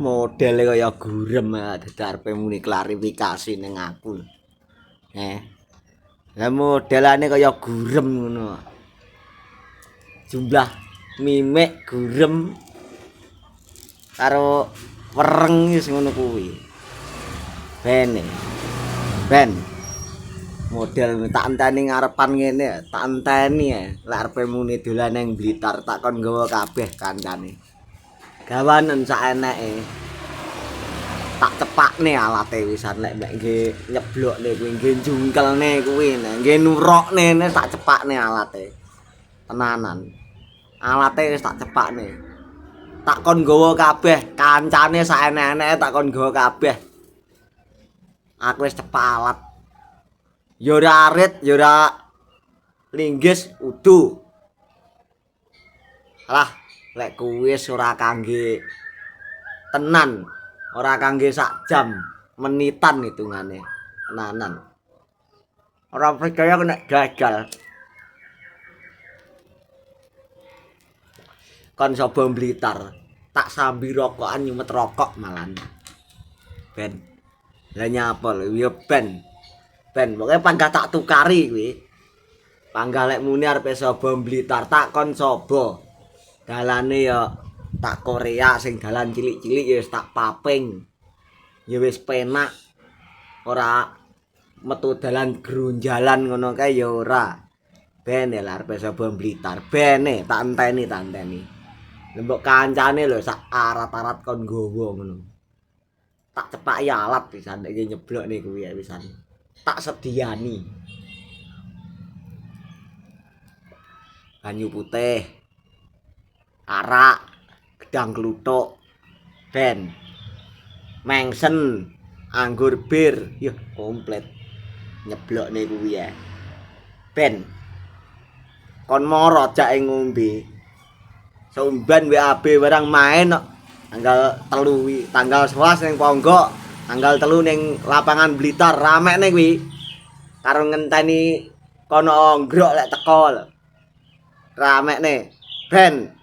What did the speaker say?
Modele kaya gurem dadi arepe muni klarifikasi ning aku. Lah modelane kaya gurem ngono. Jumlah mimik gurem karo wereng wis ngono kuwi. Ben model tak enteni ngarepan ngene, tak enteni lek arepe muni dolan ning Blitar tak kon nggawa kabeh kancane. Gawanen sak eneke. Tak cepakne alate wisan lek nggih nyeblokne kuwi nggih jungkelne kuwi nggih nurokne tak cepakne alate. Tenanan. Alate wis tak cepakne. Tak kon nggawa kabeh kancane sak enek-eneke tak kon nggawa kabeh. Aku wis cepak alat. Ya ora arit, ya ora linggis udu. Alah, lek kuwi wis ora kangge tenan, ora kangge sak jam, menitan hitungane. Tenanan. Ora percaya kena gagal. Kon coba Blitar, tak sambi rokokan nyumet rokok malan. Ben. Lah nyapa lho, ya ben. Ben, pokoke panggah tak tukari kuwi. Panggah lek muni arepe coba Blitar tak kon coba. Dalane ya tak Korea sing dalan cilik-cilik ya wis tak paping. Ya wis penak. Ora metu dalan grunjalan ngono kae ya ora. Ben lek arepe coba Blitar, bene tak enteni. Lembok kancane lho sak arat-arat kon nggawa ngono. Tak cepaki alat pisan iki nyeblokne kuwi pisan. Tak sediani. Banyu putih. Arak, gedang kluthuk, ben. Mengsen, anggur bir, yah komplit. Nyeblokne kuwi ya. Ben. Kon moro jake ngombe. Sumban WAB barang main kok. Tanggal 11 ning Ponggok, tanggal 3 ning lapangan Blitar ramekne kuwi. Karo ngenteni kono nggrok lek teko lho. Ramekne. Ben